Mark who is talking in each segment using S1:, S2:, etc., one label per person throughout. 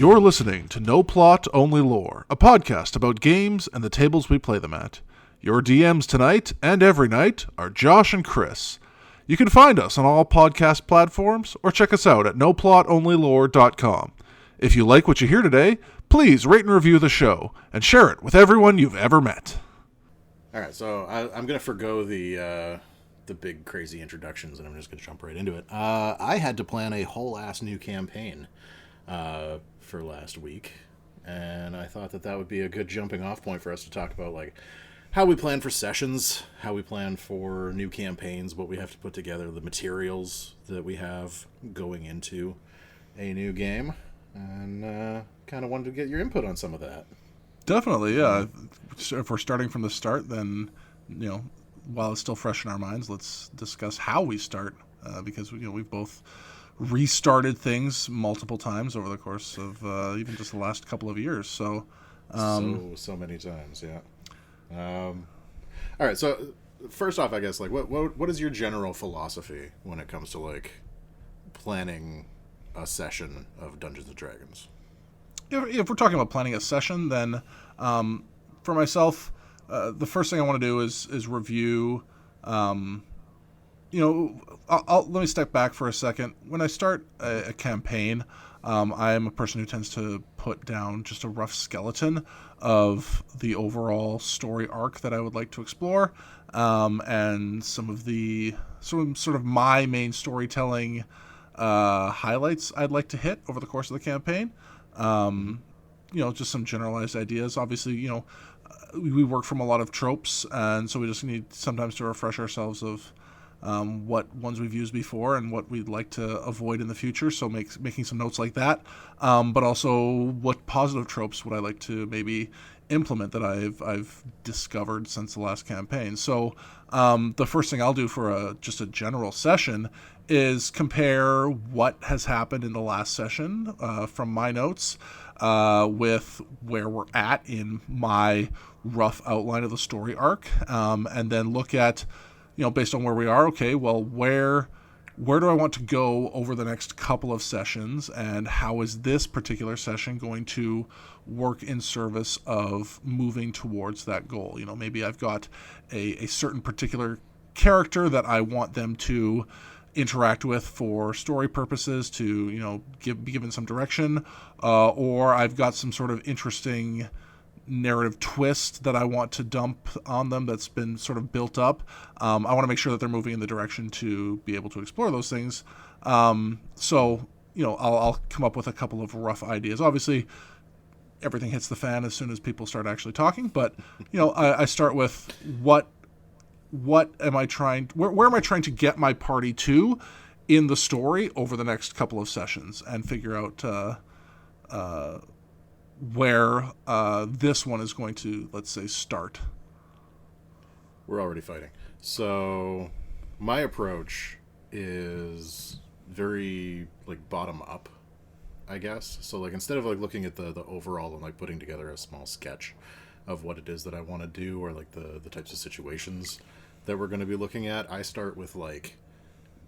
S1: You're listening to No Plot, Only Lore, a podcast about games and the tables we play them at. Your DMs tonight and every night are Josh and Kris. You can find us on all podcast platforms or check us out at noplotonlylore.com. If you like what you hear today, please rate and review the show and share it with everyone you've ever met.
S2: All right, so I'm going to forgo the big crazy introductions, and I'm just going to jump right into it. I had to plan a whole ass new campaign for last week, and I thought that would be a good jumping off point for us to talk about like how we plan for sessions, how we plan for new campaigns, what we have to put together, the materials that we have going into a new game, and kind of wanted to get your input on some of that.
S1: Definitely, yeah. If we're starting from the start, then, while it's still fresh in our minds, let's discuss how we start, because we've both restarted things multiple times over the course of even just the last couple of years. So many times, yeah. All right, so first off, I guess, like, what is your general philosophy when it comes to like planning a session of Dungeons and Dragons? If we're talking about planning a session, then for myself, the first thing I want to do is review. Let me step back for a second. When I start a campaign, I am a person who tends to put down just a rough skeleton of the overall story arc that I would like to explore, and some of the sort of my main storytelling highlights I'd like to hit over the course of the campaign. Just some generalized ideas. Obviously, we work from a lot of tropes, and so we just need sometimes to refresh ourselves of what ones we've used before and what we'd like to avoid in the future. So making some notes like that, but also what positive tropes would I like to maybe implement that I've discovered since the last campaign. So the first thing I'll do for just a general session is compare what has happened in the last session from my notes with where we're at in my rough outline of the story arc, and then look at, based on where we are, okay, well, where do I want to go over the next couple of sessions, and how is this particular session going to work in service of moving towards that goal? Maybe I've got a certain particular character that I want them to interact with for story purposes to, be given some direction, or I've got some sort of interesting narrative twist that I want to dump on them that's been sort of built up. I want to make sure that they're moving in the direction to be able to explore those things. So I'll come up with a couple of rough ideas. Obviously, everything hits the fan as soon as people start actually talking, but I start with what am I trying, where am I trying to get my party to in the story over the next couple of sessions, and figure out where this one is going to, let's say, start.
S2: We're already fighting. So my approach is very like bottom up, I guess. So like instead of like looking at the overall and like putting together a small sketch of what it is that I want to do, or like the types of situations that we're going to be looking at, I start with like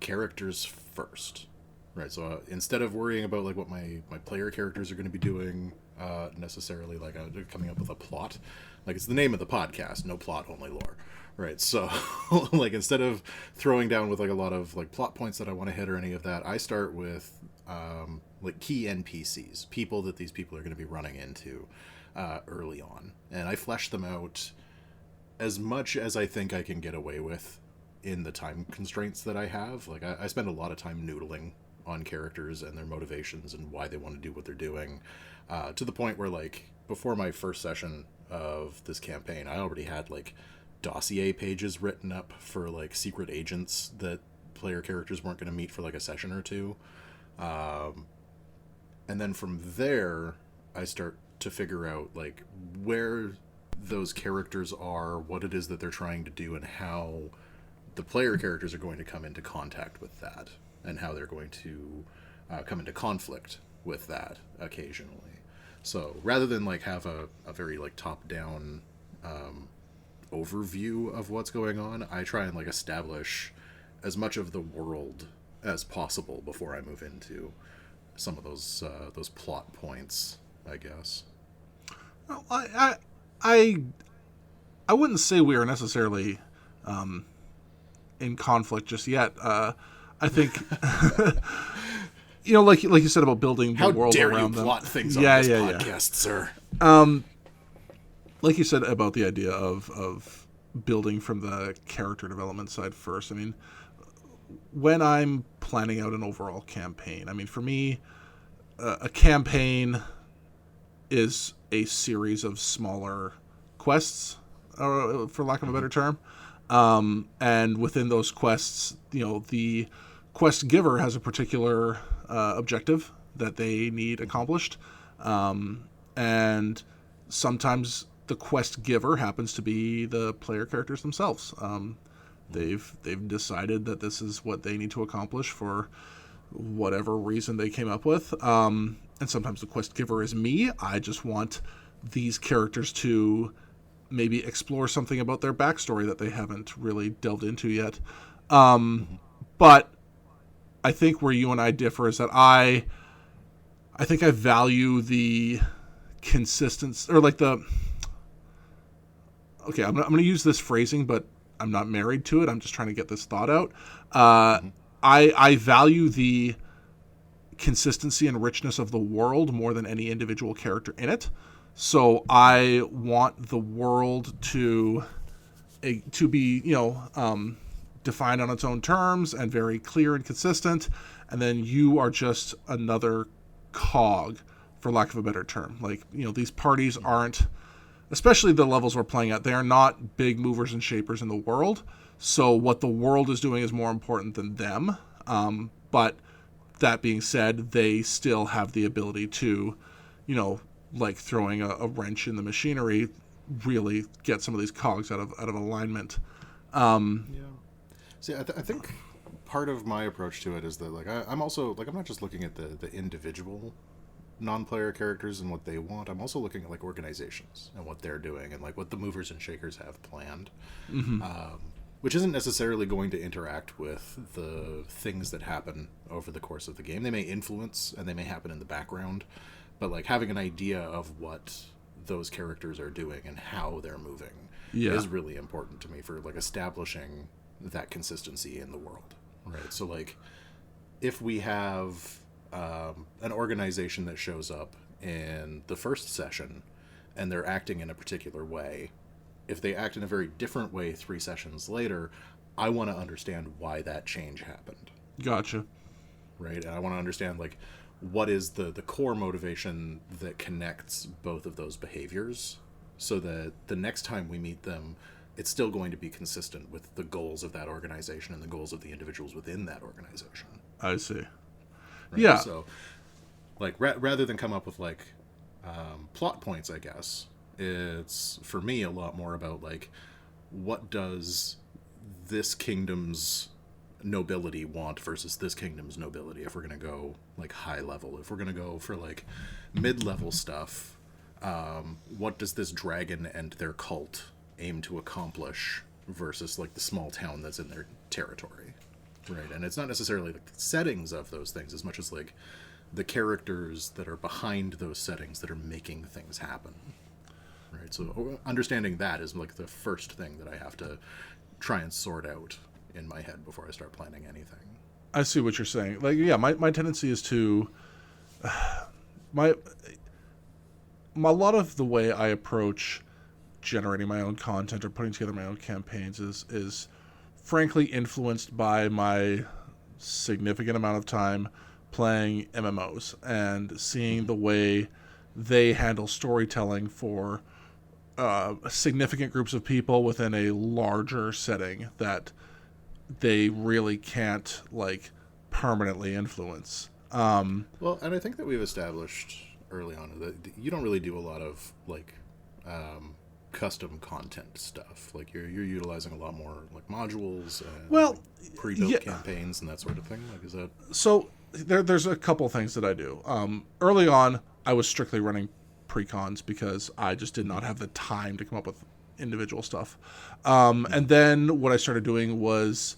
S2: characters first, right? So instead of worrying about like what my player characters are going to be doing, necessarily like coming up with a plot, like it's the name of the podcast, No Plot, Only Lore, right? So like instead of throwing down with like a lot of like plot points that I want to hit or any of that, I start with like key NPCs, people that these people are going to be running into early on, and I flesh them out as much as I think I can get away with in the time constraints that I have. Like I spend a lot of time noodling on characters and their motivations and why they want to do what they're doing, to the point where like before my first session of this campaign, I already had like dossier pages written up for like secret agents that player characters weren't going to meet for like a session or two, and then from there I start to figure out like where those characters are, what it is that they're trying to do, and how the player characters are going to come into contact with that, and how they're going to come into conflict with that occasionally. So rather than like have a very like top-down overview of what's going on, I try and like establish as much of the world as possible before I move into some of those plot points, I guess.
S1: Well, I wouldn't say we are necessarily in conflict just yet. I think, like you said about building the
S2: How
S1: world
S2: dare
S1: around
S2: you
S1: them.
S2: plot things on this podcast, sir?
S1: Like you said about the idea of building from the character development side first. I mean, when I'm planning out an overall campaign, I mean, for me, a campaign is a series of smaller quests, for lack of a better term. And within those quests, the quest giver has a particular objective that they need accomplished. And sometimes the quest giver happens to be the player characters themselves. They've decided that this is what they need to accomplish for whatever reason they came up with. And sometimes the quest giver is me. I just want these characters to maybe explore something about their backstory that they haven't really delved into yet. But I think where you and I differ is that I think I value the consistency, or like the... Okay, I'm going to use this phrasing, but I'm not married to it. I'm just trying to get this thought out. I value the consistency and richness of the world more than any individual character in it. So I want the world to be, defined on its own terms and very clear and consistent. And then you are just another cog, for lack of a better term. Like, these parties aren't, especially the levels we're playing at, they are not big movers and shapers in the world. So what the world is doing is more important than them. But that being said, they still have the ability to, like throwing a wrench in the machinery, really get some of these cogs out of alignment.
S2: See, I think part of my approach to it is that, like, I'm also, like, I'm not just looking at the individual non-player characters and what they want. I'm also looking at, like, organizations and what they're doing and, like, what the movers and shakers have planned. Which isn't necessarily going to interact with the things that happen over the course of the game. They may influence and they may happen in the background, but, like, having an idea of what those characters are doing and how they're moving is really important to me for, like, establishing that consistency in the world, right? So, like, if we have an organization that shows up in the first session and they're acting in a particular way, if they act in a very different way 3 sessions later, I want to understand why that change happened.
S1: Gotcha.
S2: Right? And I want to understand, like, what is the core motivation that connects both of those behaviors so that the next time we meet them, it's still going to be consistent with the goals of that organization and the goals of the individuals within that organization.
S1: I see.
S2: Right?
S1: Yeah.
S2: So, like, rather than come up with, like, plot points, I guess, it's, for me, a lot more about, like, what does this kingdom's nobility want versus this kingdom's nobility, if we're going to go, like, high level. If we're going to go for, like, mid-level stuff, what does this dragon and their cult aim to accomplish versus, like, the small town that's in their territory, right? And it's not necessarily, like, the settings of those things as much as, like, the characters that are behind those settings that are making things happen. Right, so understanding that is, like, the first thing that I have to try and sort out in my head before I start planning anything.
S1: I see what you're saying. Like, yeah, my tendency is to a lot of the way I approach generating my own content or putting together my own campaigns is frankly influenced by my significant amount of time playing MMOs and seeing the way they handle storytelling for significant groups of people within a larger setting that they really can't, like, permanently influence.
S2: Well, and I think that we've established early on that you don't really do a lot of, like, custom content stuff. Like, you're utilizing a lot more, like, modules and, like, pre-built campaigns and that sort of thing. Like, is that... So
S1: there's a couple things that I do. Early on, I was strictly running pre-cons because I just did not have the time to come up with individual stuff. And then what I started doing was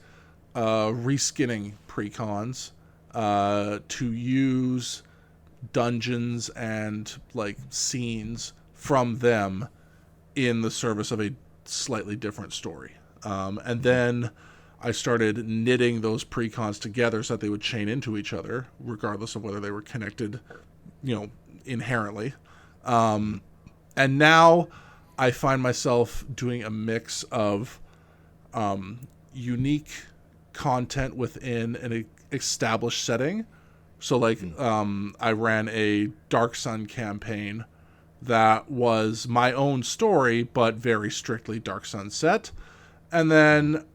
S1: reskinning pre-cons to use dungeons and like scenes from them in the service of a slightly different story. And then I started knitting those precons together so that they would chain into each other, regardless of whether they were connected, inherently. And now I find myself doing a mix of unique content within an established setting. So, like, I ran a Dark Sun campaign that was my own story, but very strictly Dark Sun set. And then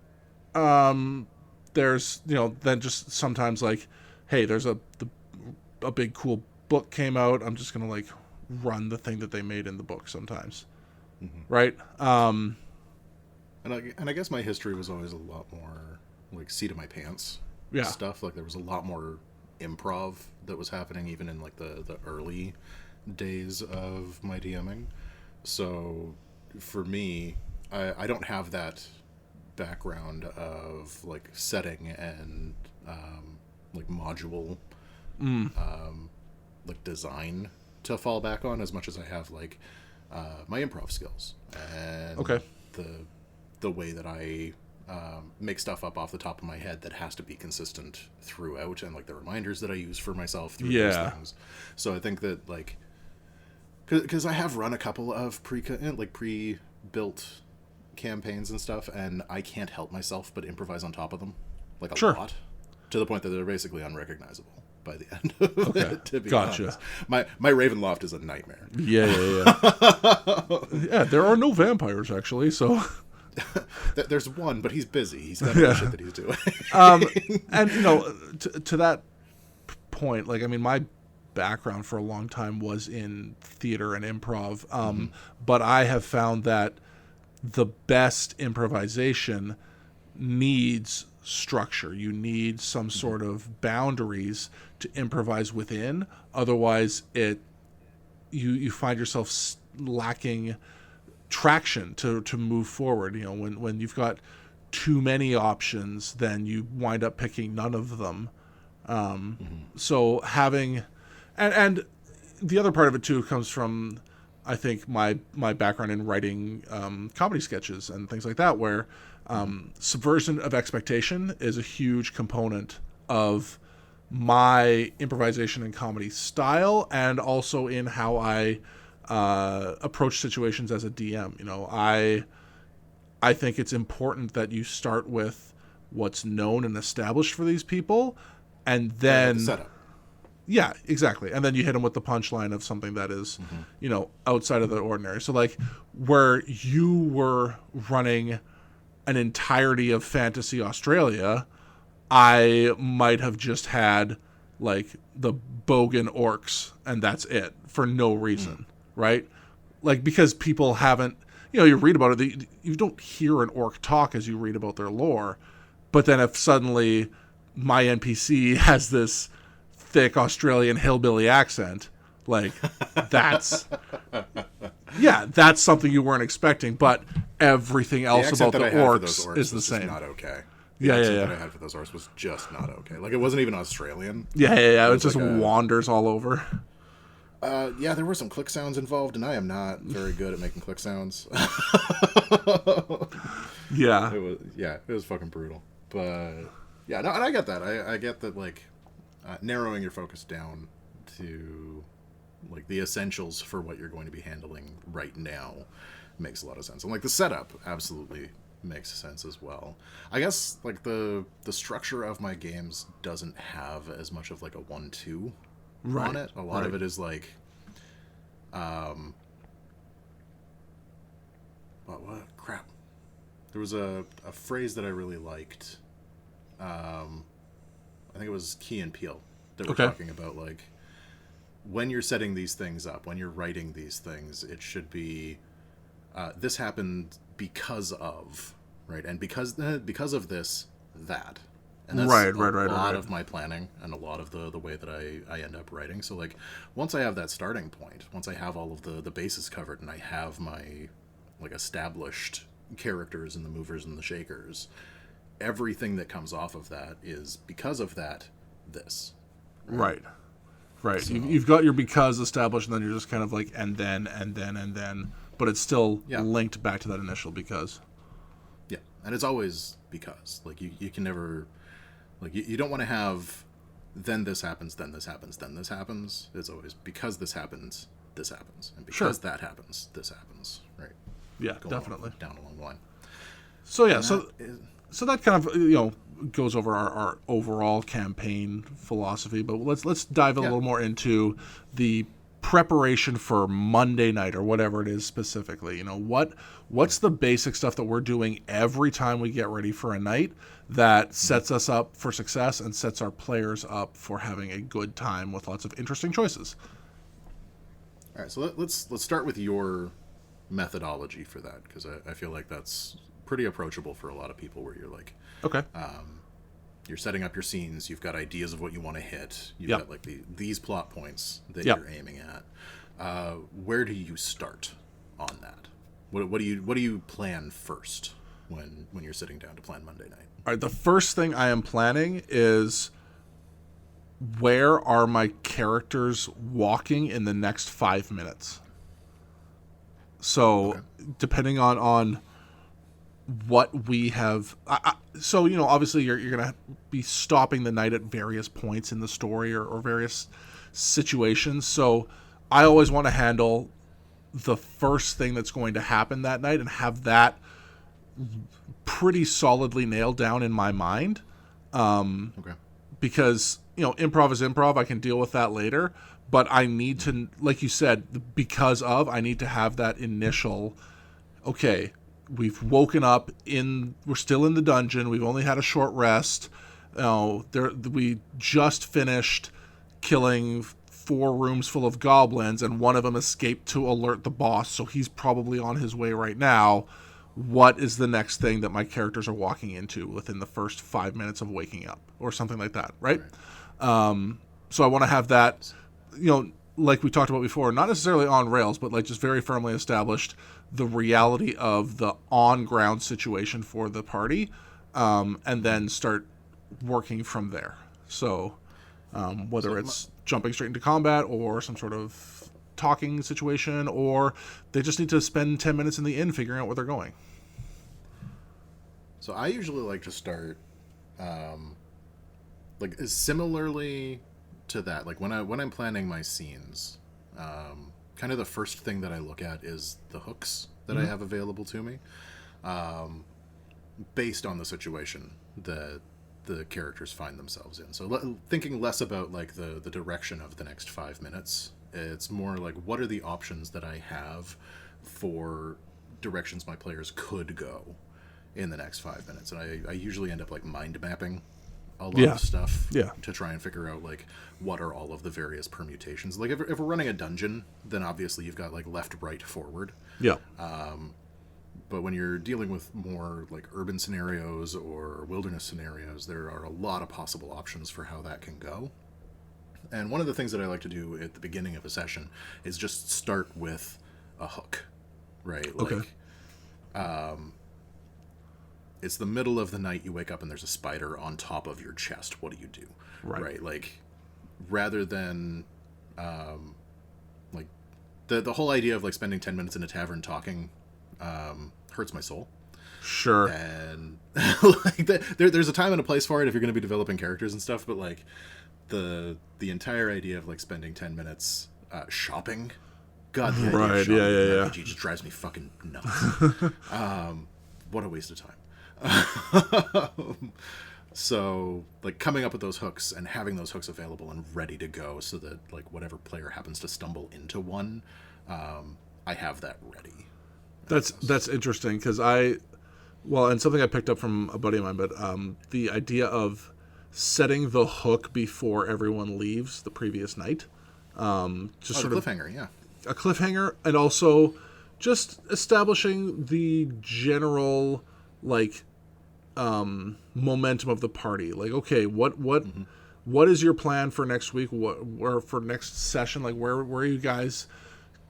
S1: there's, then just sometimes like, hey, there's a big cool book came out. I'm just going to like run the thing that they made in the book sometimes. Right?
S2: And I guess my history was always a lot more like seat of my pants stuff. Like there was a lot more improv that was happening even in like the early days of my DMing. So for me, I don't have that background of like setting and like module like design to fall back on as much as I have like my improv skills and the way that I make stuff up off the top of my head that has to be consistent throughout, and like the reminders that I use for myself through those things. So I think that like, because I have run a couple of pre-built campaigns and stuff, and I can't help myself but improvise on top of them like a lot, to the point that they're basically unrecognizable by the end of it, to be honest. My Ravenloft is a nightmare.
S1: Yeah. There are no vampires actually, so
S2: there's one, but he's busy. He's got other shit that he's doing.
S1: And to that point, like, I mean, my background for a long time was in theater and improv, but I have found that the best improvisation needs structure. You need some sort of boundaries to improvise within. Otherwise, you find yourself lacking traction to move forward. When you've got too many options, then you wind up picking none of them. So having, and the other part of it too comes from, I think, my background in writing comedy sketches and things like that, where subversion of expectation is a huge component of my improvisation and comedy style, and also in how I approach situations as a DM. I think it's important that you start with what's known and established for these people, and then
S2: setup.
S1: Yeah, exactly. And then you hit them with the punchline of something that is, outside of the ordinary. So like where you were running an entirety of Fantasy Australia, I might have just had like the Bogan orcs and that's it for no reason, right? Like, because people haven't, you read about it, you don't hear an orc talk as you read about their lore. But then if suddenly my NPC has this thick Australian hillbilly accent, like that's something you weren't expecting, but everything else about the orcs is the same.
S2: Not okay.
S1: The
S2: accent that I had for those orcs was just not okay. Like, it wasn't even Australian.
S1: It just like wanders all over.
S2: There were some click sounds involved, and I am not very good at making click sounds. It was fucking brutal. But and I get that. I get that, like, narrowing your focus down to like the essentials for what you're going to be handling right now makes a lot of sense. And like the setup absolutely makes sense as well. I guess like the structure of my games doesn't have as much of like a 1-2 on it. A lot of it is like what crap. There was a phrase that I really liked. I think it was Key and Peele that we're talking about, like, when you're setting these things up, when you're writing these things, it should be this happened because of, right? And because of this, that. And that's a lot of my planning and a lot of the way that I end up writing. So, like, once I have that starting point, once I have all of the bases covered and I have my, like, established characters and the movers and the shakers, everything that comes off of that is because of that, this.
S1: Right. Right.
S2: So,
S1: You've got your because established, and then you're just kind of like, and then, but it's still linked back to that initial because.
S2: Yeah, and it's always because. Like, you can never, like, you don't want to have, then this happens, then this happens, then this happens. It's always because this happens, this happens, and because that happens, this happens. Right.
S1: Yeah, definitely.
S2: Down along the line.
S1: So yeah, so that kind of goes over our overall campaign philosophy, but let's dive a little more into the preparation for Monday night or whatever it is specifically. What's the basic stuff that we're doing every time we get ready for a night that sets us up for success and sets our players up for having a good time with lots of interesting choices.
S2: All right, so let's start with your methodology for that, because I feel like that's pretty approachable for a lot of people, where you're like,
S1: okay,
S2: you're setting up your scenes, you've got ideas of what you want to hit, you've got like these plot points that you're aiming at. Where do you start on that? What do you plan first when you're sitting down to plan Monday night?
S1: All right, the first thing I am planning is, where are my characters walking in the next 5 minutes? So depending on what we have, so obviously you're gonna be stopping the night at various points in the story or various situations. So I always want to handle the first thing that's going to happen that night and have that pretty solidly nailed down in my mind. Because improv is improv. I can deal with that later. But I need to, like you said, I need to have that initial, okay, we've woken up we're still in the dungeon. We've only had a short rest. We just finished killing 4 rooms full of goblins, and one of them escaped to alert the boss, so he's probably on his way right now. What is the next thing that my characters are walking into within the first 5 minutes of waking up, or something like that, right? So I want to have that, like we talked about before, not necessarily on rails, but like just very firmly established the reality of the on-ground situation for the party, and then start working from there. So whether it's jumping straight into combat or some sort of talking situation, or they just need to spend 10 minutes in the inn figuring out where they're going.
S2: So I usually like to start like similarly to that. Like when I'm planning my scenes, kind of the first thing that I look at is the hooks that I have available to me, based on the situation that the characters find themselves in. So thinking less about like the direction of the next 5 minutes, it's more like, what are the options that I have for directions my players could go in the next 5 minutes. And I usually end up like mind mapping a lot of stuff to try and figure out like what are all of the various permutations. Like if we're running a dungeon, then obviously you've got like left, right, forward. But when you're dealing with more like urban scenarios or wilderness scenarios, there are a lot of possible options for how that can go. And one of the things that I like to do at the beginning of a session is just start with a hook, right? Like, it's the middle of the night, you wake up and there's a spider on top of your chest. What do you do? Right? Like, rather than, like, the whole idea of, like, spending 10 minutes in a tavern talking hurts my soul.
S1: Sure.
S2: And, like, there's a time and a place for it if you're going to be developing characters and stuff, but, like, the entire idea of, like, spending 10 minutes shopping, God, the idea of shopping in an RPG just drives me fucking nuts. What a waste of time. So like coming up with those hooks and having those hooks available and ready to go so that like whatever player happens to stumble into one, I have that ready.
S1: That's interesting because and something I picked up from a buddy of mine, but the idea of setting the hook before everyone leaves the previous night, just sort of
S2: cliffhanger,
S1: a cliffhanger, and also just establishing the general like momentum of the party. Like, okay, what is your plan for next week? Where for next session? Like, where are you guys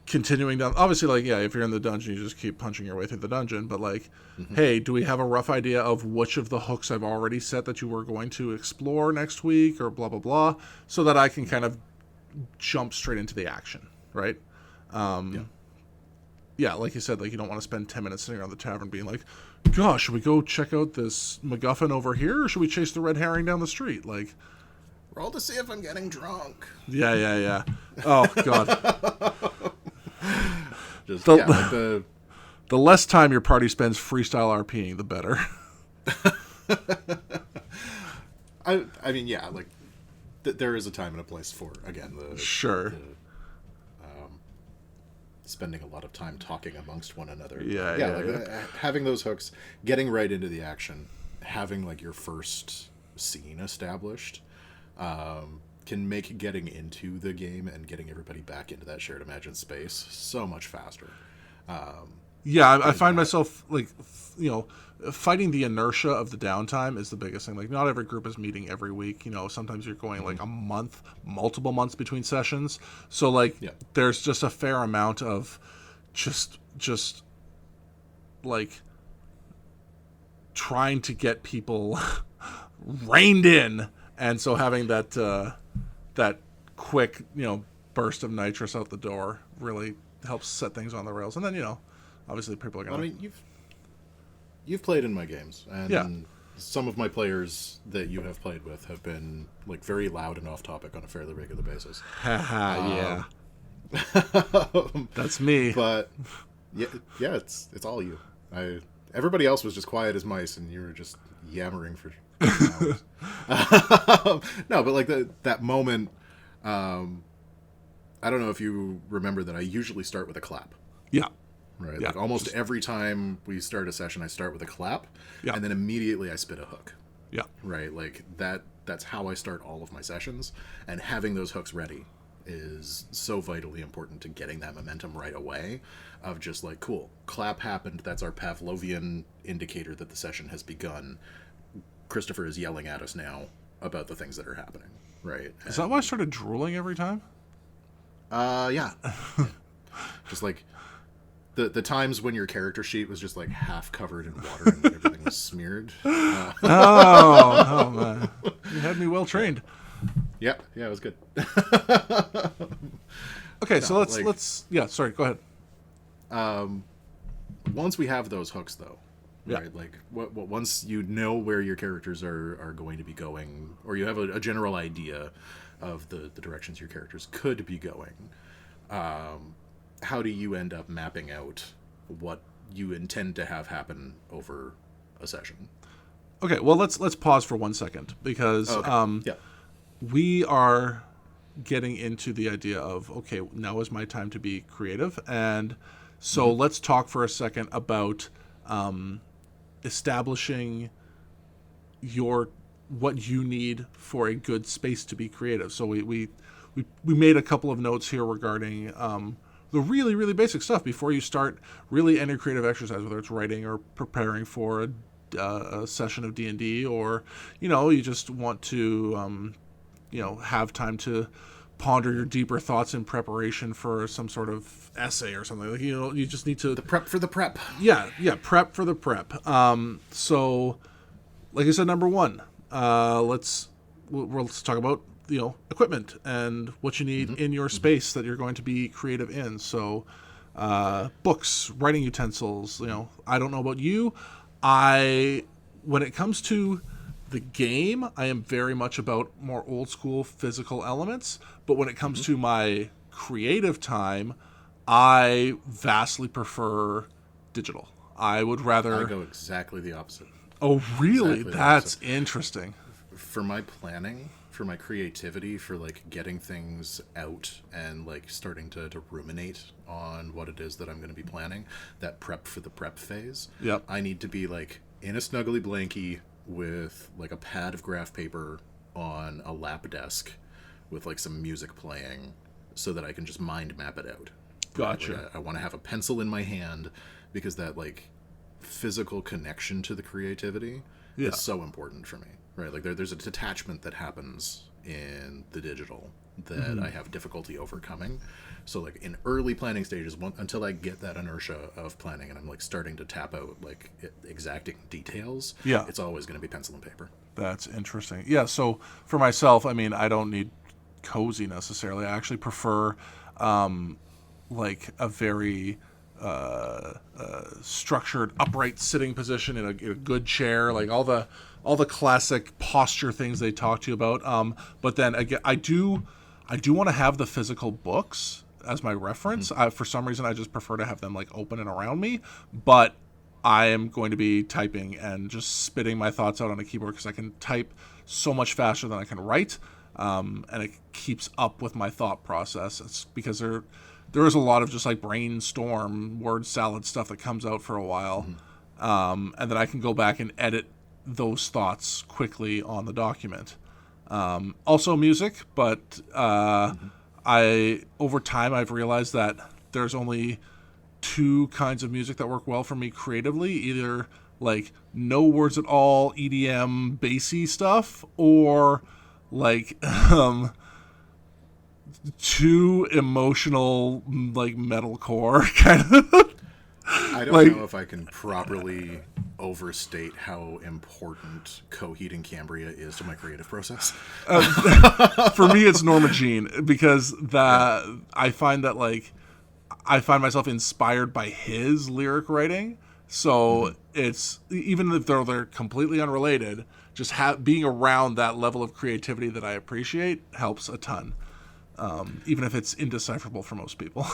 S1: continuing down? Obviously, like, yeah, if you're in the dungeon, you just keep punching your way through the dungeon. But like, hey, do we have a rough idea of which of the hooks I've already set that you were going to explore next week, or blah blah blah, so that I can kind of jump straight into the action, right? Yeah, like you said, like you don't want to spend 10 minutes sitting around the tavern being like, gosh, should we go check out this MacGuffin over here, or should we chase the red herring down the street? Like,
S2: roll to see if I'm getting drunk.
S1: Yeah. Oh, God.
S2: Just,
S1: like the less time your party spends freestyle RPing, the better.
S2: I mean, yeah, like, there is a time and a place for, again,
S1: Sure.
S2: Spending a lot of time talking amongst one another.
S1: Yeah.
S2: Having those hooks, getting right into the action, having like your first scene established, can make getting into the game and getting everybody back into that shared imagined space so much faster.
S1: I find myself like, fighting the inertia of the downtime is the biggest thing. Like, not every group is meeting every week. Sometimes you're going like a month, multiple months between sessions. So like, there's just a fair amount of just like trying to get people reined in, and so having that quick burst of nitrous out the door really helps set things on the rails. And then obviously people are gonna.
S2: I mean, you've played in my games, and some of my players that you have played with have been like very loud and off topic on a fairly regular basis.
S1: Yeah. That's me.
S2: But yeah, it's all you. Everybody else was just quiet as mice, and you were just yammering for hours. No, but like that moment. I don't know if you remember that I usually start with a clap.
S1: Yeah.
S2: Right.
S1: Yeah.
S2: Like almost every time we start a session, I start with a clap, and then immediately I spit a hook.
S1: Yeah.
S2: Right. Like that's how I start all of my sessions, and having those hooks ready is so vitally important to getting that momentum right away of just like, cool, clap happened. That's our Pavlovian indicator that the session has begun. Christopher is yelling at us now about the things that are happening. Right.
S1: Is that why I started drooling every time?
S2: Yeah. Just like the times when your character sheet was just like half covered in water and everything was smeared.
S1: Oh man, you had me well trained.
S2: Yeah, it was good.
S1: Okay, so let's sorry, go ahead.
S2: Once we have those hooks, though,
S1: Yeah.
S2: right? Like, once you know where your characters are going to be going, or you have a general idea of the directions your characters could be going, how do you end up mapping out what you intend to have happen over a session?
S1: Okay, well let's pause for 1 second because we are getting into the idea of, okay, now is my time to be creative, and so let's talk for a second about establishing what you need for a good space to be creative. So we made a couple of notes here regarding the really, really basic stuff before you start really any creative exercise, whether it's writing or preparing for a session of D&D, or you just want to have time to ponder your deeper thoughts in preparation for some sort of essay or something. Like, you just need to...
S2: The prep for the prep.
S1: Yeah, prep for the prep. So, like I said, number one, let's talk about, equipment and what you need in your space that you're going to be creative in. So, books, writing utensils, I don't know about you. When it comes to the game, I am very much about more old school physical elements, but when it comes to my creative time, I vastly prefer digital. I would rather...
S2: I go exactly the opposite.
S1: Oh, really?
S2: Exactly
S1: That's interesting.
S2: For my planning, for my creativity, for like getting things out and like starting to ruminate on what it is that I'm going to be planning, that prep for the prep phase,
S1: Yep.
S2: I need to be like in a snuggly blankie with like a pad of graph paper on a lap desk with like some music playing so that I can just mind map it out.
S1: Gotcha.
S2: Like, I want to have a pencil in my hand because that like physical connection to the creativity is so important for me, right? Like there's a detachment that happens in the digital that I have difficulty overcoming. So like in early planning stages, until I get that inertia of planning and I'm like starting to tap out like exacting details, it's always going to be pencil and paper.
S1: That's interesting. Yeah, so for myself, I mean, I don't need cozy necessarily. I actually prefer like a very structured upright sitting position in a good chair, like all the classic posture things they talk to you about. But then again, I do want to have the physical books as my reference. For some reason, I just prefer to have them like open and around me. But I am going to be typing and just spitting my thoughts out on a keyboard because I can type so much faster than I can write, and it keeps up with my thought process. It's because there is a lot of just like brainstorm word salad stuff that comes out for a while, and then I can go back and edit those thoughts quickly on the document. Also music, but over time I've realized that there's only two kinds of music that work well for me creatively, either like no words at all, EDM bassy stuff, or like too emotional, like metalcore kind of.
S2: I don't know if I can properly overstate how important co-heating Cambria is to my creative process.
S1: For me, it's Norma Jean, because I find that like I find myself inspired by his lyric writing. So it's, even if they're completely unrelated, just being around that level of creativity that I appreciate helps a ton, even if it's indecipherable for most people.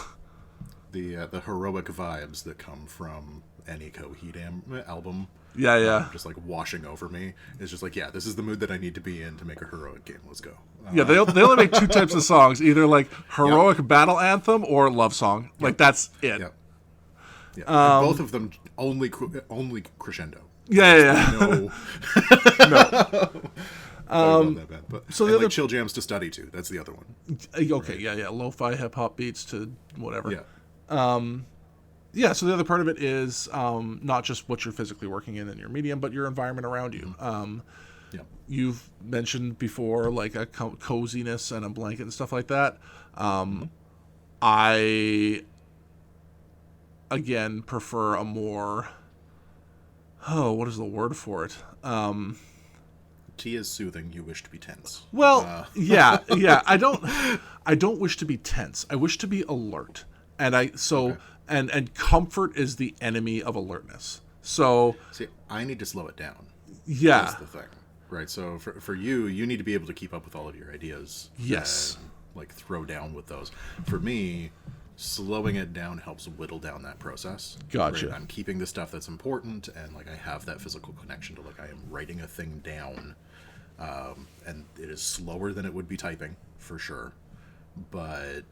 S2: The heroic vibes that come from any Coheed album, just like washing over me. It's just like, yeah, this is the mood that I need to be in to make a heroic game. Let's go.
S1: Yeah, they only make two types of songs, either like heroic battle anthem or love song. Like that's it.
S2: Yeah. And both of them only crescendo.
S1: Yeah.
S2: No. I love that band. But so the other chill jams to study to. That's the other one.
S1: Okay, right? Lo-fi hip hop beats to whatever.
S2: Yeah.
S1: So the other part of it is not just what you're physically working in your medium, but your environment around you. You've mentioned before, like a coziness and a blanket and stuff like that. I, again, prefer a more... what is the word for it?
S2: Tea is soothing. You wish to be tense.
S1: Well, yeah. I don't wish to be tense. I wish to be alert. And comfort is the enemy of alertness. So
S2: see, I need to slow it down.
S1: Yeah,
S2: that's the thing, right? So for you need to be able to keep up with all of your ideas.
S1: Yes,
S2: and, like throw down with those. For me, slowing it down helps whittle down that process.
S1: Gotcha.
S2: Right? I'm keeping the stuff that's important, and like I have that physical connection to like I am writing a thing down, and it is slower than it would be typing for sure, but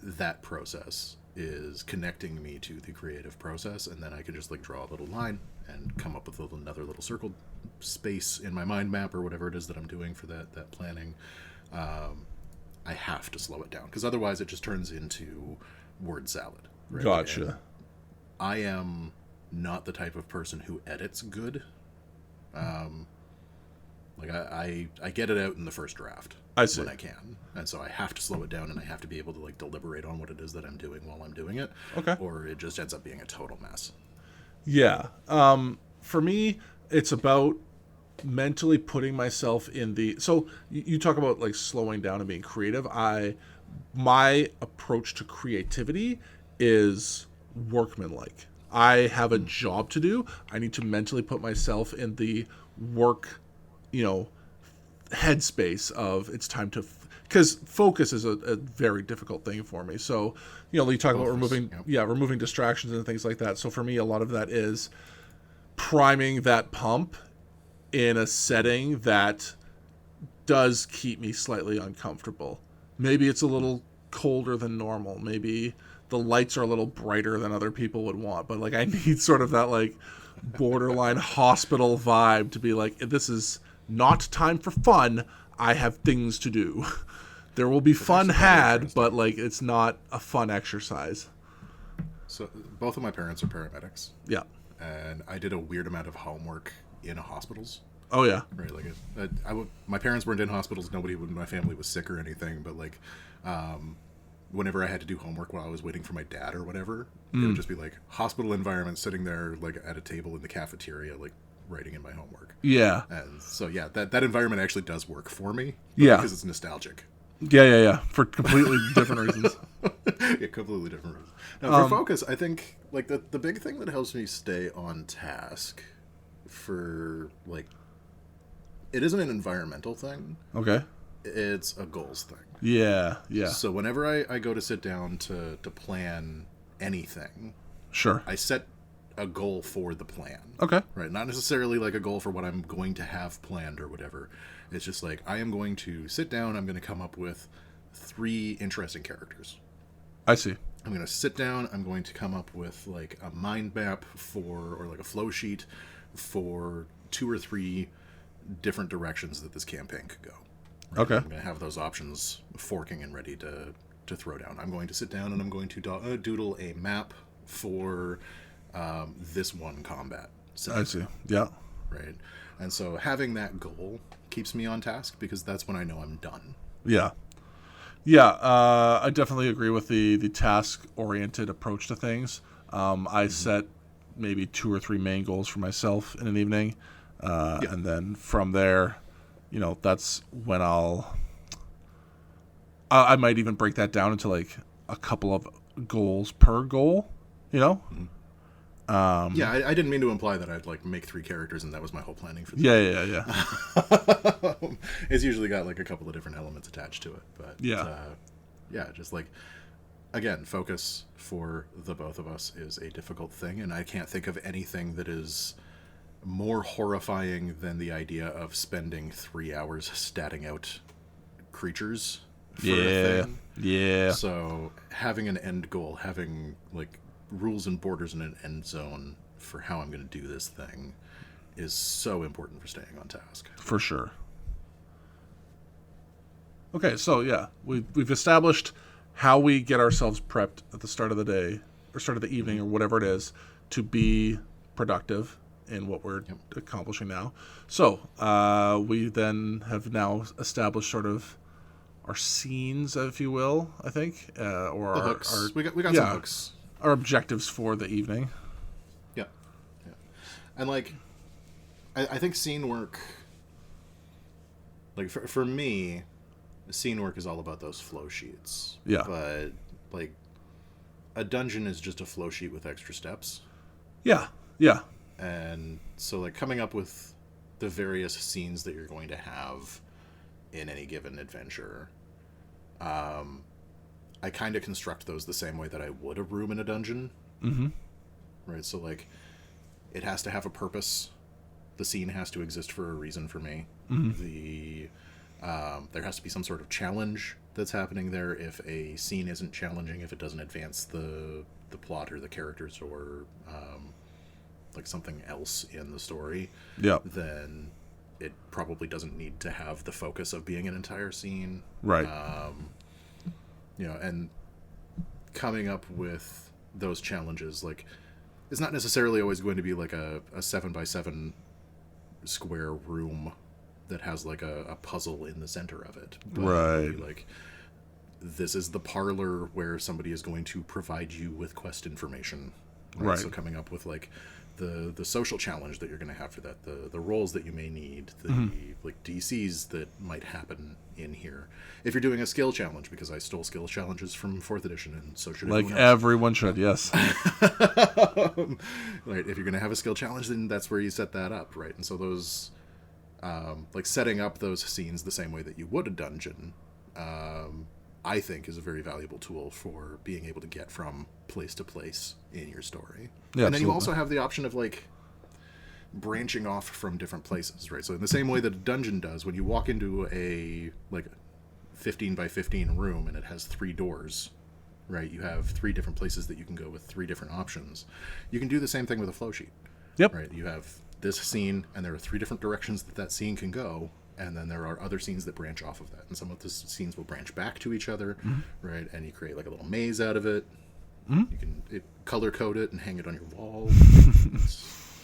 S2: that process is connecting me to the creative process, and then I can just like draw a little line and come up with another little circled space in my mind map or whatever it is that I'm doing for that planning. I have to slow it down because otherwise it just turns into word salad. Right?
S1: Gotcha.
S2: And I am not the type of person who edits good. Like I get it out in the first draft.
S1: I see.
S2: When I can, and so I have to slow it down, and I have to be able to like deliberate on what it is that I'm doing while I'm doing it.
S1: Okay.
S2: Or it just ends up being a total mess. Yeah.
S1: For me, it's about mentally putting myself in the. So you talk about like slowing down and being creative. My approach to creativity is workmanlike. I have a job to do. I need to mentally put myself in the work, headspace of it's time to, because focus is a very difficult thing for me. So you talk about removing distractions and things like that. So for me, a lot of that is priming that pump in a setting that does keep me slightly uncomfortable. Maybe it's a little colder than normal, maybe the lights are a little brighter than other people would want, but like I need sort of that like borderline hospital vibe to be like, this is not time for fun. I have things to do. There will be fun had, but like it's not a fun exercise.
S2: So both of my parents are paramedics.
S1: Yeah.
S2: And I did a weird amount of homework in hospitals.
S1: Oh yeah.
S2: Right. Like my parents weren't in hospitals. Nobody in my family was sick or anything. But like, whenever I had to do homework while I was waiting for my dad or whatever, it would just be like hospital environment, sitting there like at a table in the cafeteria, like writing in my homework.
S1: Yeah.
S2: And so yeah, that environment actually does work for me.
S1: Yeah.
S2: Because it's nostalgic.
S1: Yeah. For completely different reasons.
S2: Yeah, completely different reasons. Now, for focus, I think like the big thing that helps me stay on task for like it isn't an environmental thing.
S1: Okay.
S2: It's a goals thing.
S1: Yeah.
S2: So whenever I go to sit down to plan anything,
S1: Sure.
S2: I set a goal for the plan.
S1: Okay.
S2: Right? Not necessarily like a goal for what I'm going to have planned or whatever. It's just like I am going to sit down, I'm going to come up with 3 interesting characters.
S1: I see.
S2: I'm going to sit down, I'm going to come up with like a mind map or like a flow sheet for 2 or 3 different directions that this campaign could go. Right?
S1: Okay.
S2: I'm going to have those options forking and ready to throw down. I'm going to sit down and I'm going to doodle a map for this one combat setting.
S1: I see. Yeah.
S2: Right. And so having that goal keeps me on task because that's when I know I'm done.
S1: Yeah. I definitely agree with the task-oriented approach to things. I set maybe 2 or 3 main goals for myself in an evening, and then from there, that's when I might even break that down into like a couple of goals per goal.
S2: Mm-hmm. I didn't mean to imply that I'd like make 3 characters and that was my whole planning for the
S1: Yeah.
S2: It's usually got like a couple of different elements attached to it, but just like again, focus for the both of us is a difficult thing, and I can't think of anything that is more horrifying than the idea of spending 3 hours statting out creatures for a thing.
S1: Yeah.
S2: So having an end goal, having like rules and borders and an end zone for how I'm going to do this thing is so important for staying on task.
S1: For sure. Okay, so yeah, we've established how we get ourselves prepped at the start of the day or start of the evening or whatever it is to be productive in what we're accomplishing now. So we then have now established sort of our scenes, if you will, I think, or
S2: the hooks. We got some hooks.
S1: Our objectives for the evening.
S2: Yeah. And like, I think scene work, like for me, scene work is all about those flow sheets.
S1: Yeah.
S2: But like, a dungeon is just a flow sheet with extra steps.
S1: Yeah.
S2: And so like coming up with the various scenes that you're going to have in any given adventure, I kind of construct those the same way that I would a room in a dungeon.
S1: Mm-hmm.
S2: Right, so like, it has to have a purpose. The scene has to exist for a reason for me.
S1: Mm-hmm.
S2: There has to be some sort of challenge that's happening there. If a scene isn't challenging, if it doesn't advance the plot or the characters or like something else in the story, then it probably doesn't need to have the focus of being an entire scene.
S1: Right.
S2: And coming up with those challenges, like, it's not necessarily always going to be like a 7x7 square room that has like a puzzle in the center of it. But
S1: right.
S2: Like, this is the parlor where somebody is going to provide you with quest information. Right. So coming up with like the social challenge that you're going to have for that, the roles that you may need, the like DCs that might happen in here. If you're doing a skill challenge, because I stole skill challenges from 4th edition, and so should
S1: everyone should, yes.
S2: Right, if you're going to have a skill challenge, then that's where you set that up, right? And so those, like setting up those scenes the same way that you would a dungeon, I think is a very valuable tool for being able to get from place to place in your story. Yeah, and then you also have the option of like branching off from different places, right? So in the same way that a dungeon does, when you walk into a like 15 by 15 room and it has 3 doors, right? You have 3 different places that you can go with 3 different options. You can do the same thing with a flow sheet.
S1: Yep.
S2: Right? You have this scene and there are 3 different directions that scene can go. And then there are other scenes that branch off of that. And some of the scenes will branch back to each other, right? And you create like a little maze out of it. You can color code it and hang it on your wall. It's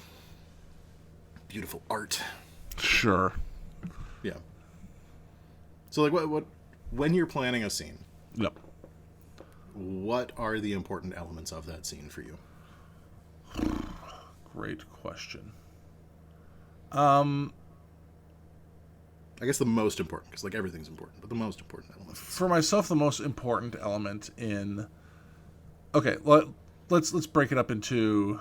S2: beautiful art.
S1: Sure.
S2: Yeah. So like what when you're planning a scene, what are the important elements of that scene for you?
S1: Great question.
S2: I guess the most important, because like everything's important, but the most important element.
S1: For myself, the most important element in... Okay, let's break it up into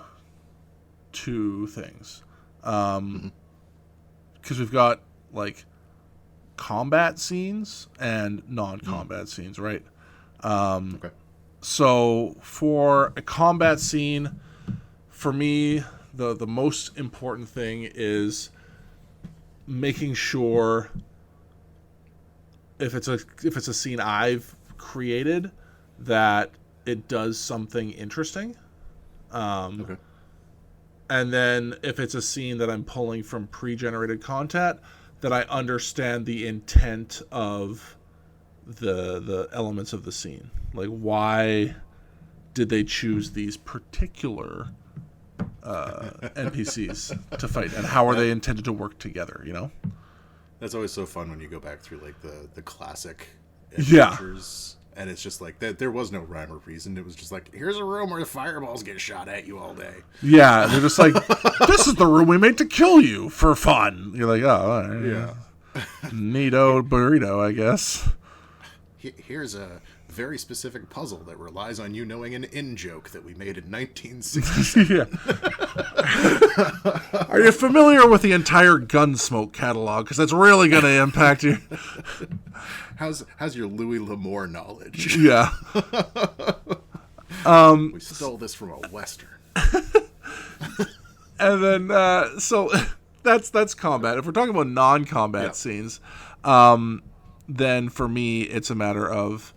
S1: two things. Because we've got, like, combat scenes and non-combat scenes, right?
S2: Okay.
S1: So for a combat scene, for me, the most important thing is making sure if it's a scene I've created that it does something interesting.
S2: Okay.
S1: And then if it's a scene that I'm pulling from pre-generated content, that I understand the intent of the elements of the scene. Like, why did they choose these particular NPCs to fight, and how are they intended to work together, you know?
S2: That's always so fun when you go back through like the classic
S1: Yeah.
S2: adventures, and it's just like there was no rhyme or reason. It was just like, here's a room where the fireballs get shot at you all day.
S1: Yeah, they're just like, this is the room we made to kill you for fun. You're like, oh, all right,
S2: Yeah.
S1: neato burrito, I guess.
S2: Here's a very specific puzzle that relies on you knowing an in-joke that we made in 1967.
S1: Yeah. Are you familiar with the entire Gunsmoke catalog? Because that's really going to impact you.
S2: How's your Louis L'Amour knowledge?
S1: Yeah.
S2: We stole this from a Western.
S1: And then, so that's combat. If we're talking about non-combat scenes, then for me, it's a matter of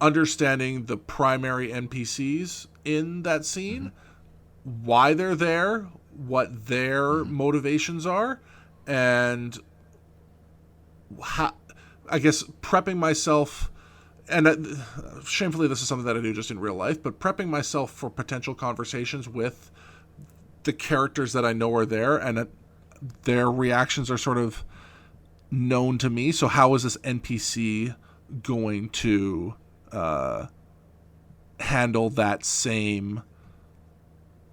S1: understanding the primary NPCs in that scene, why they're there, what their motivations are, and how, I guess, prepping myself. And shamefully, this is something that I do just in real life, but prepping myself for potential conversations with the characters that I know are there, and their reactions are sort of known to me. So how is this NPC going to handle that same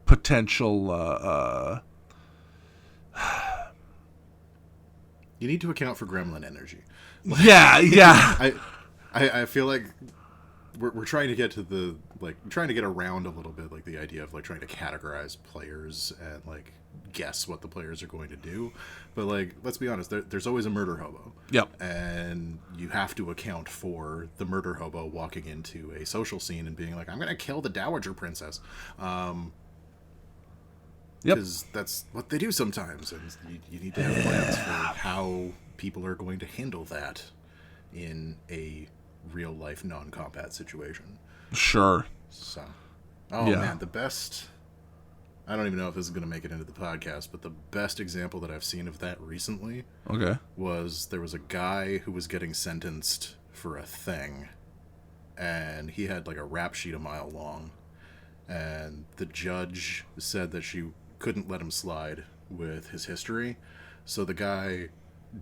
S1: potential...
S2: You need to account for gremlin energy.
S1: Yeah.
S2: I feel like we're trying to get to the, like, trying to get around a little bit, like, the idea of, like, trying to categorize players and, like, guess what the players are going to do. But, like, let's be honest, there's always a murder hobo.
S1: Yep.
S2: And you have to account for the murder hobo walking into a social scene and being like, I'm going to kill the Dowager Princess. Because that's what they do sometimes. And you need to have plans for how people are going to handle that in a real-life non-combat situation.
S1: Sure.
S2: So, man, the best... I don't even know if this is going to make it into the podcast, but the best example that I've seen of that recently was there was a guy who was getting sentenced for a thing, and he had like a rap sheet a mile long, and the judge said that she couldn't let him slide with his history, so the guy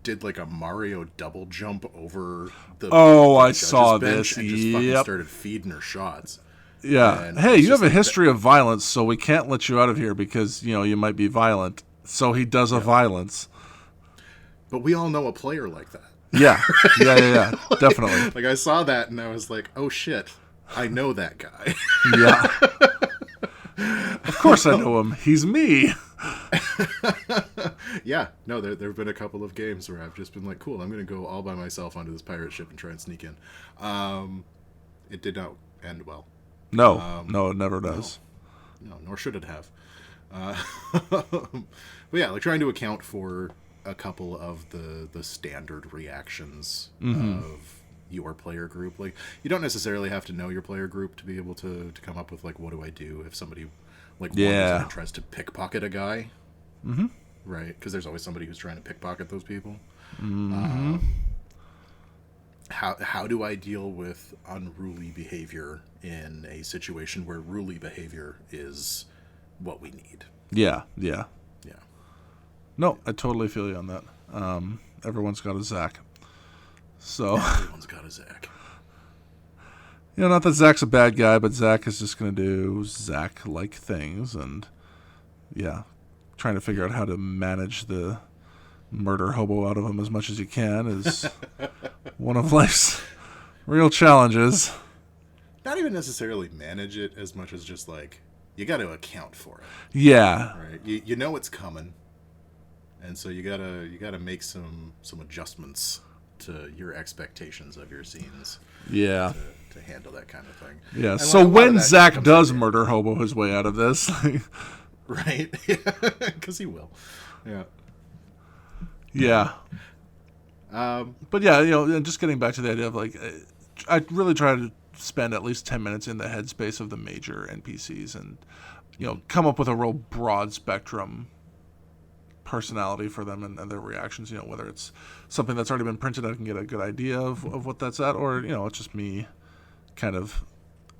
S2: did like a Mario double jump over the
S1: I saw
S2: bench
S1: this.
S2: And just fucking started feeding her shots.
S1: Yeah.
S2: And
S1: hey, you have a
S2: like
S1: history of violence, so we can't let you out of here because, you know, you might be violent. So he does a violence.
S2: But we all know a player like that.
S1: Yeah. Yeah. Definitely.
S2: Like, I saw that and I was like, oh shit, I know that guy.
S1: Yeah. Of course I know him. He's me.
S2: Yeah. No, there have been a couple of games where I've just been like, cool, I'm going to go all by myself onto this pirate ship and try and sneak in. It did not end well.
S1: No, it never does.
S2: No, nor should it have. But yeah, like trying to account for a couple of the standard reactions of your player group. Like, you don't necessarily have to know your player group to be able to come up with, like, what do I do if somebody, like, tries to pickpocket a guy? Mm-hmm. Right? Because there's always somebody who's trying to pickpocket those people. Mm-hmm. How do I deal with unruly behavior in a situation where ruly behavior is what we need?
S1: Yeah. No,
S2: Yeah.
S1: I totally feel you on that. Everyone's got a Zach. So
S2: everyone's got a Zach.
S1: You know, not that Zach's a bad guy, but Zach is just going to do Zach-like things, and yeah, trying to figure out how to manage the murder hobo out of him as much as you can is one of life's real challenges.
S2: Not even necessarily manage it as much as just like you got to account for it.
S1: Yeah.
S2: Right. You know it's coming, and so you gotta make some adjustments to your expectations of your scenes.
S1: Yeah.
S2: To handle that kind of thing.
S1: Yeah.
S2: And
S1: so when Zach does
S2: in,
S1: murder hobo his way out of this,
S2: right? Yeah, because he will. Yeah.
S1: Yeah. But yeah, just getting back to the idea of like, I really try to spend at least 10 minutes in the headspace of the major NPCs and, come up with a real broad spectrum personality for them and their reactions, whether it's something that's already been printed, I can get a good idea of what that's at, or, it's just me kind of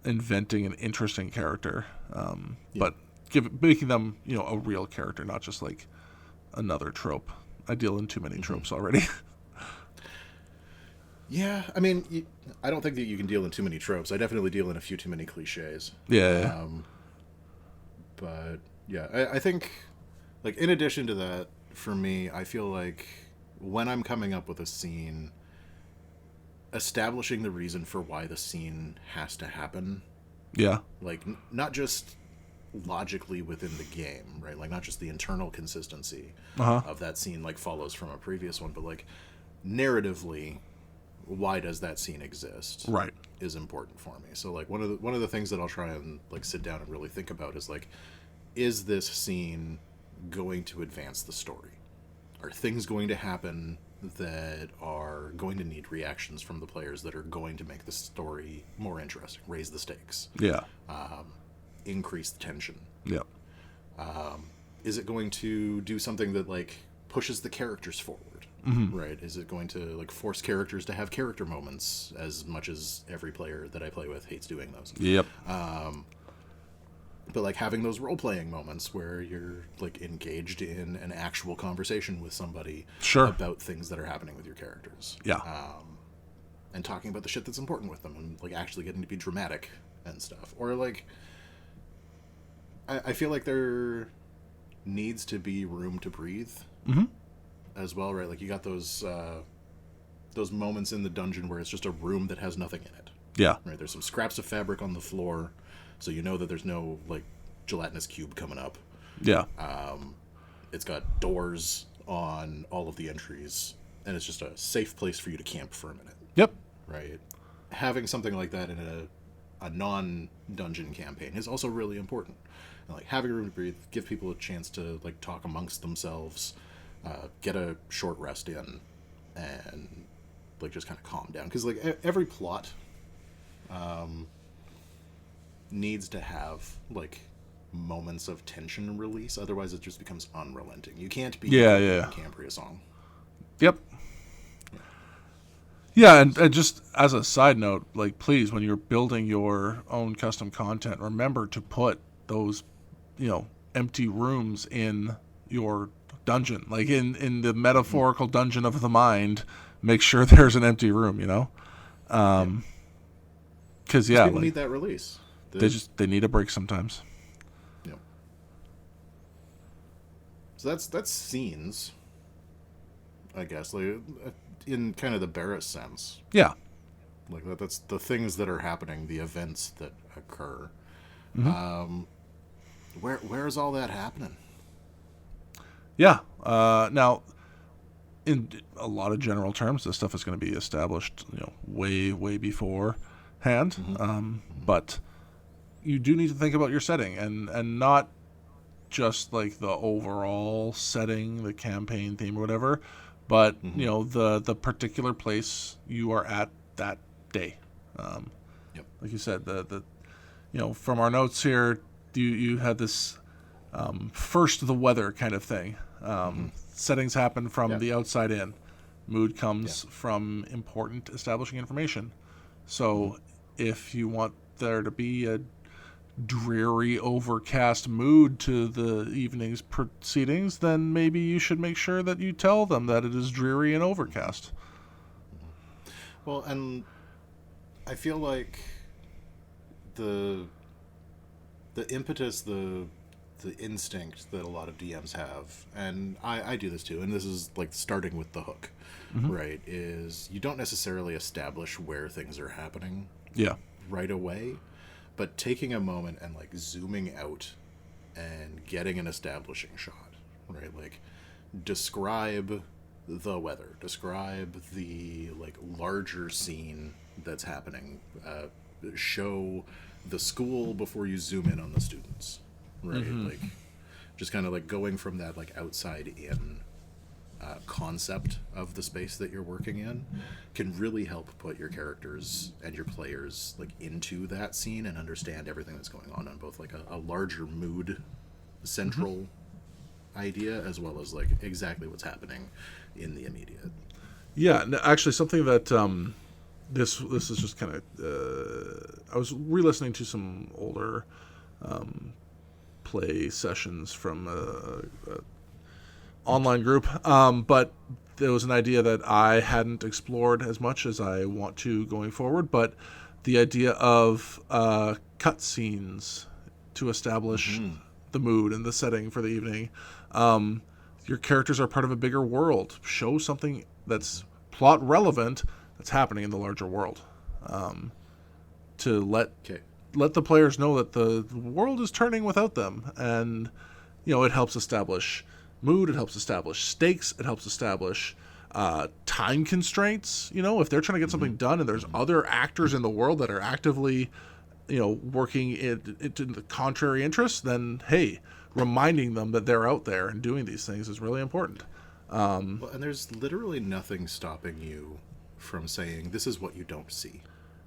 S1: inventing an interesting character. But making them, a real character, not just like another trope. I deal in too many tropes already.
S2: Yeah, I mean, I don't think that you can deal in too many tropes. I definitely deal in a few too many cliches.
S1: Yeah.
S2: But yeah, I think, like, in addition to that, for me, I feel like when I'm coming up with a scene, establishing the reason for why the scene has to happen.
S1: Yeah.
S2: Like, not just logically within the game, right? Like, not just the internal consistency of that scene, like, follows from a previous one, but, like, narratively, why does that scene exist?
S1: Right.
S2: Is important for me. So, like, one of the things that I'll try and, like, sit down and really think about is, like, is this scene going to advance the story? Are things going to happen that are going to need reactions from the players that are going to make the story more interesting, raise the stakes?
S1: Yeah.
S2: Increase the tension.
S1: Yeah.
S2: Is it going to do something that, like, pushes the characters forward? Right? Is it going to, like, force characters to have character moments as much as every player that I play with hates doing those?
S1: Yep.
S2: But, like, having those role-playing moments where you're, like, engaged in an actual conversation with somebody about things that are happening with your characters.
S1: Yeah.
S2: And talking about the shit that's important with them and, like, actually getting to be dramatic and stuff. Or, like, I feel like there needs to be room to breathe as well, right? Like, you got those moments in the dungeon where it's just a room that has nothing in it.
S1: Yeah.
S2: Right? There's some scraps of fabric on the floor, so you know that there's no, like, gelatinous cube coming up.
S1: Yeah.
S2: It's got doors on all of the entries, and it's just a safe place for you to camp for a minute.
S1: Yep.
S2: Right? Having something like that in a non-dungeon campaign is also really important. And, like, having room to breathe, give people a chance to, like, talk amongst themselves, get a short rest in, and, like, just kind of calm down. Because, like, every plot needs to have, like, moments of tension release. Otherwise, it just becomes unrelenting. You can't be Cambria song.
S1: Yep. Yeah, and just as a side note, like, please, when you're building your own custom content, remember to put those, empty rooms in your dungeon. Like, in the metaphorical dungeon of the mind, make sure there's an empty room, because
S2: people
S1: like,
S2: need that release.
S1: They need a break sometimes.
S2: Yep. So that's scenes, I guess, like, in kind of the barest sense.
S1: Yeah.
S2: Like, that's the things that are happening, the events that occur. Where is all that happening?
S1: Yeah. Now, in a lot of general terms, this stuff is going to be established, way, way beforehand. But you do need to think about your setting and not just like the overall setting, the campaign theme or whatever, but the particular place you are at that day. Like you said, the from our notes here, you had this first the weather kind of thing. Settings happen from the outside in. Mood comes from important establishing information. So if you want there to be a dreary, overcast mood to the evening's proceedings, then maybe you should make sure that you tell them that it is dreary and overcast.
S2: Well, and I feel like the impetus, the the instinct that a lot of DMs have, and I do this too, and this is like starting with the hook, right? Is you don't necessarily establish where things are happening, right away, but taking a moment and like zooming out and getting an establishing shot, right? Like describe the weather, describe the like larger scene that's happening, show the school before you zoom in on the students, right? Like just kind of like going from that like outside in concept of the space that you're working in can really help put your characters and your players like into that scene and understand everything that's going on both like a larger mood central idea as well as like exactly what's happening in the immediate.
S1: Yeah, actually something that this is just kind of I was re-listening to some older play sessions from a online group, but there was an idea that I hadn't explored as much as I want to going forward, but the idea of cut scenes to establish the mood and the setting for the evening. Your characters are part of a bigger world. Show something that's plot relevant that's happening in the larger world, to let the players know that the world is turning without them, and it helps establish mood, it helps establish stakes, it helps establish time constraints. If they're trying to get something done and there's other actors in the world that are actively working into the contrary interests, then hey, reminding them that they're out there and doing these things is really important.
S2: Well, and there's literally nothing stopping you from saying this is what you don't see.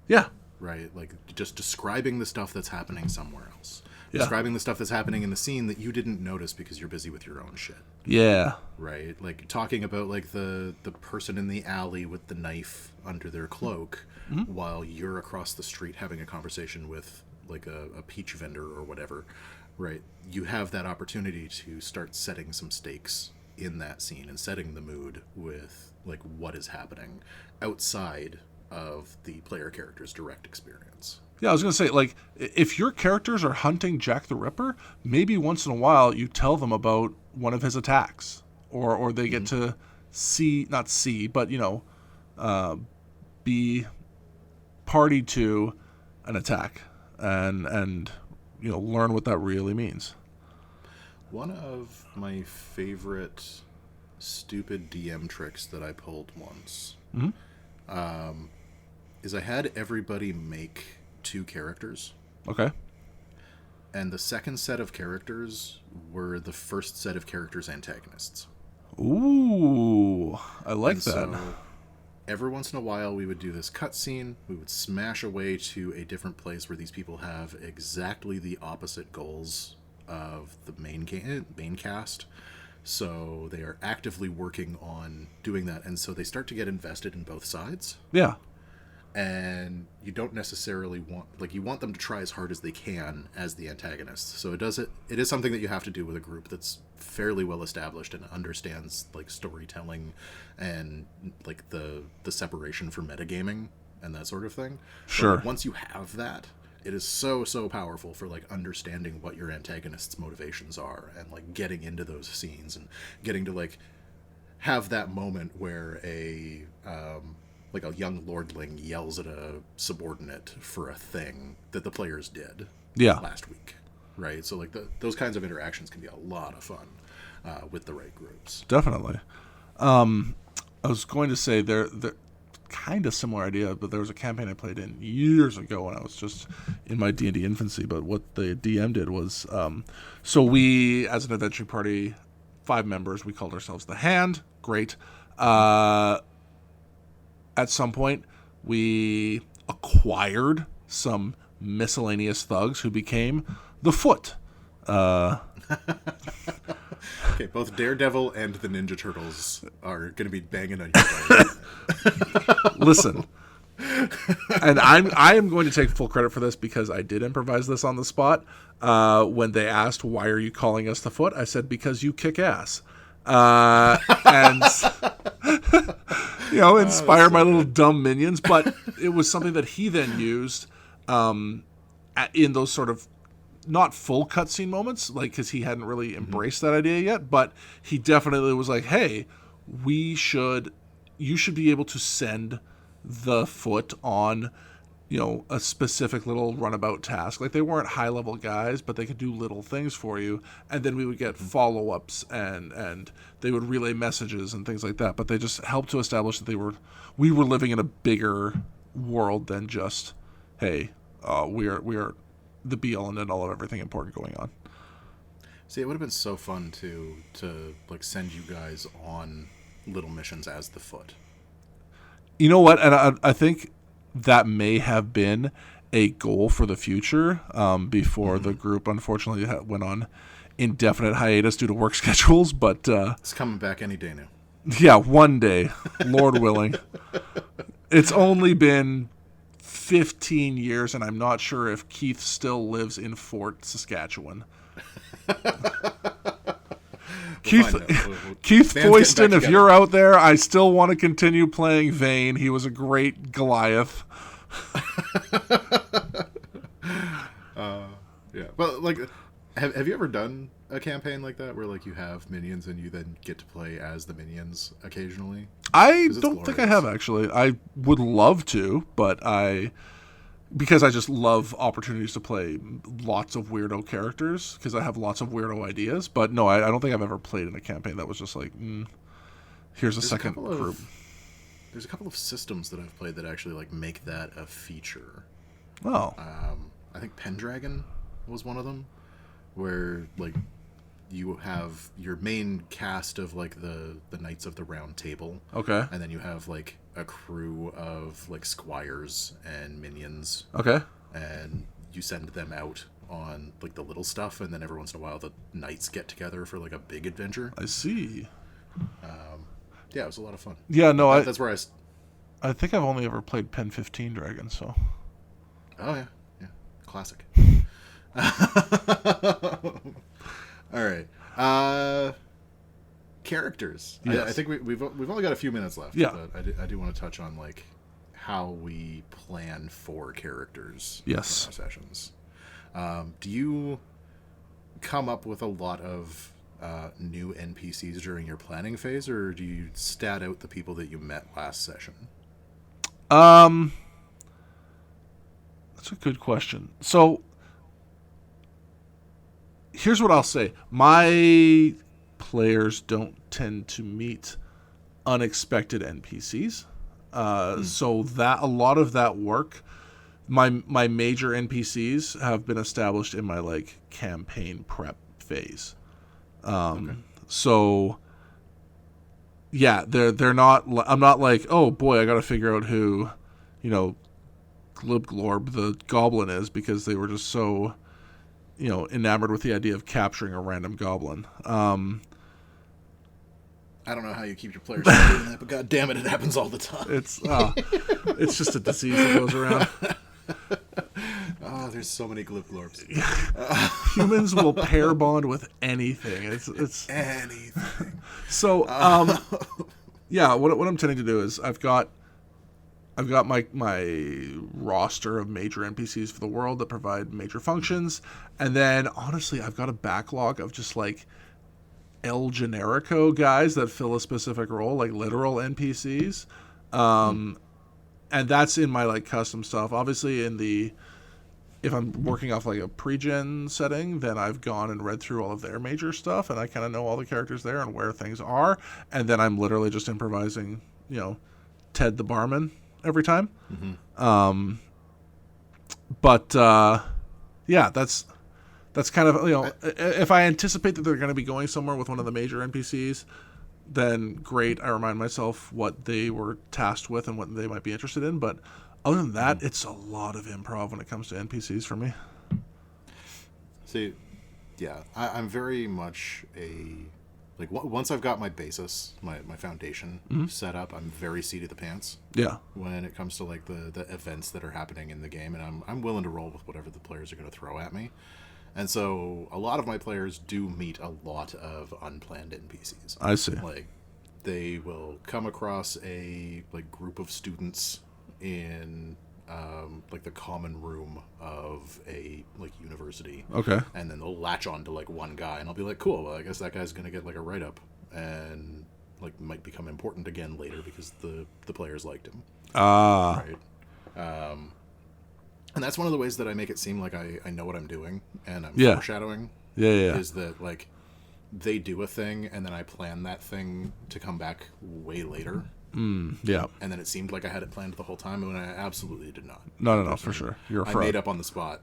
S1: Yeah.
S2: Right? Like just describing the stuff that's happening somewhere else.
S1: Yeah.
S2: Describing the stuff that's happening in the scene that you didn't notice because you're busy with your own shit.
S1: Yeah.
S2: Right? Like talking about like the person in the alley with the knife under their cloak while you're across the street having a conversation with like a peach vendor or whatever. Right? You have that opportunity to start setting some stakes in that scene and setting the mood with like what is happening outside of the player character's direct experience.
S1: Yeah, I was going to say, like, if your characters are hunting Jack the Ripper, maybe once in a while you tell them about one of his attacks, or they get to be party to an attack and learn what that really means.
S2: One of my favorite stupid DM tricks that I pulled once is I had everybody make 2 characters.
S1: Okay.
S2: And the second set of characters were the first set of characters' antagonists.
S1: Ooh, I like that.
S2: So every once in a while we would do this cutscene. We would smash away to a different place where these people have exactly the opposite goals of the main cast. So they are actively working on doing that. And so they start to get invested in both sides.
S1: Yeah.
S2: And you don't necessarily you want them to try as hard as they can as the antagonist. So it is something that you have to do with a group that's fairly well established and understands like storytelling and like the separation for metagaming and that sort of thing.
S1: Sure.
S2: But, like, once you have that, it is so powerful for like understanding what your antagonist's motivations are and like getting into those scenes and getting to like have that moment where a young lordling yells at a subordinate for a thing that the players did last week, right? So like those kinds of interactions can be a lot of fun with the right groups.
S1: Definitely. I was going to say they're kind of similar idea, but there was a campaign I played in years ago when I was just in my D&D infancy. But what the DM did was, so we, as an adventuring party, 5 members, we called ourselves the Hand. Great. At some point, we acquired some miscellaneous thugs who became the Foot.
S2: Okay, both Daredevil and the Ninja Turtles are going to be banging on your door.
S1: Listen, and I am going to take full credit for this because I did improvise this on the spot. When they asked, why are you calling us the Foot? I said, because you kick ass. And inspire my little dumb minions. But it was something that he then used in those sort of not full cutscene moments, like, because he hadn't really embraced that idea yet, but he definitely was like, hey, you should be able to send the foot on, a specific little runabout task. Like, they weren't high level guys, but they could do little things for you, and then we would get follow-ups, and they would relay messages and things like that. But they just helped to establish that we were living in a bigger world than just, hey, we are the be all and end all of everything important going on.
S2: See, it would have been so fun to like send you guys on little missions as the foot.
S1: You know what? And I think that may have been a goal for the future, before the group unfortunately went on indefinite hiatus due to work schedules. But
S2: it's coming back any day now.
S1: Yeah, one day, Lord willing. It's only been 15 years, and I'm not sure if Keith still lives in Fort Saskatchewan. Keith Foyston, if you're out there, I still want to continue playing Vayne. He was a great Goliath.
S2: Yeah, but like, have you ever done a campaign like that where like you have minions and you then get to play as the minions occasionally?
S1: I don't think I have, actually. I would love to, but because I just love opportunities to play lots of weirdo characters, because I have lots of weirdo ideas. But no, I don't think I've ever played in a campaign that was just like, here's a second group.
S2: There's a couple of systems that I've played that actually like make that a feature.
S1: Oh.
S2: I think Pendragon was one of them, where like you have your main cast of like the Knights of the Round Table.
S1: Okay.
S2: And then you have like a crew of like squires and minions.
S1: Okay.
S2: And you send them out on like the little stuff, and then every once in a while the knights get together for like a big adventure.
S1: I see.
S2: Yeah, it was a lot of fun.
S1: Yeah, no,
S2: that's where
S1: I think I've only ever played Pen 15 Dragon, so.
S2: Oh yeah, classic. All right. Characters.
S1: Yes.
S2: I think we've only got a few minutes left.
S1: Yeah.
S2: But I do want to touch on like how we plan for characters.
S1: Yes.
S2: In our sessions. Do you come up with a lot of new NPCs during your planning phase, or do you stat out the people that you met last session?
S1: That's a good question. So here's what I'll say. My players don't tend to meet unexpected NPCs. So that a lot of that work, my major NPCs have been established in my like campaign prep phase. Okay. So yeah, they're not. I'm not like, oh boy, I got to figure out who, Glib Glorb the goblin is, because they were just so, enamored with the idea of capturing a random goblin.
S2: I don't know how you keep your players from doing that, but god damn it happens all the time.
S1: It's just a disease that goes around.
S2: Oh, there's so many Glib Glorbs.
S1: Humans will pair bond with anything. It's
S2: anything.
S1: So, yeah, what I'm tending to do is I've got my roster of major NPCs for the world that provide major functions, and then honestly I've got a backlog of just like El Generico guys that fill a specific role, like literal NPCs, and that's in my like custom stuff. Obviously, if I'm working off like a pre-gen setting, then I've gone and read through all of their major stuff, and I kind of know all the characters there and where things are, and then I'm literally just improvising, Ted the barman every time. Mm-hmm. Yeah, that's kind of, if I anticipate that they're going to be going somewhere with one of the major NPCs, then great, I remind myself what they were tasked with and what they might be interested in. But other than that, it's a lot of improv when it comes to NPCs for me.
S2: See, yeah, I'm very much once I've got my basis, my foundation set up, I'm very seat of the pants. Yeah. When it comes to like the events that are happening in the game, and I'm willing to roll with whatever the players are going to throw at me. And so a lot of my players do meet a lot of unplanned NPCs.
S1: I see.
S2: Like they will come across a like group of students in like the common room of a like university.
S1: Okay.
S2: And then they'll latch on to like one guy, and I'll be like, cool. Well, I guess that guy's gonna get like a write up, and like might become important again later because the players liked him.
S1: Ah.
S2: Right. And that's one of the ways that I make it seem like I know what I'm doing, and I'm
S1: Yeah.
S2: foreshadowing.
S1: Yeah.
S2: Is that like they do a thing, and then I plan that thing to come back way later.
S1: Yeah.
S2: And then it seemed like I had it planned the whole time, and I absolutely did not.
S1: No, for sure. You're a
S2: I
S1: fraud.
S2: made up on the spot.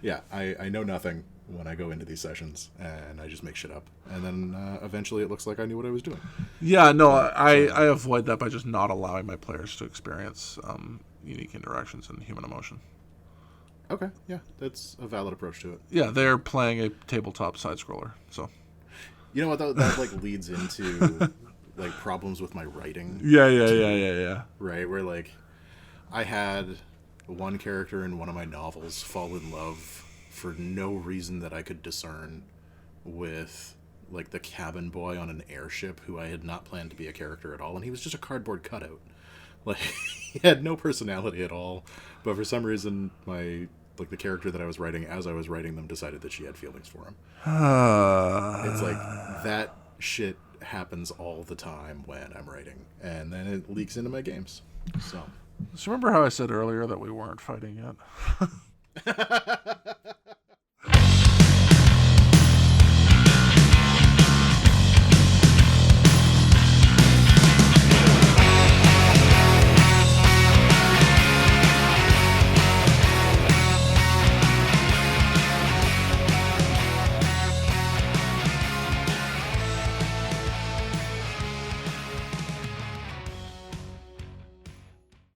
S2: Yeah, I know nothing when I go into these sessions, and I just make shit up. And then eventually it looks like I knew what I was doing.
S1: Yeah, no, I avoid that by just not allowing my players to experience unique interactions and human emotion.
S2: Okay, yeah, that's a valid approach to it.
S1: Yeah, they're playing a tabletop side scroller, so.
S2: You know what, that like leads into like problems with my writing.
S1: Yeah.
S2: Right, where like I had one character in one of my novels fall in love for no reason that I could discern with like the cabin boy on an airship who I had not planned to be a character at all, and he was just a cardboard cutout. Like he had no personality at all, but for some reason my like the character that I was writing as I was writing them decided that she had feelings for him. It's like that shit happens all the time when I'm writing, and then it leaks into my games. So
S1: remember how I said earlier that we weren't fighting yet?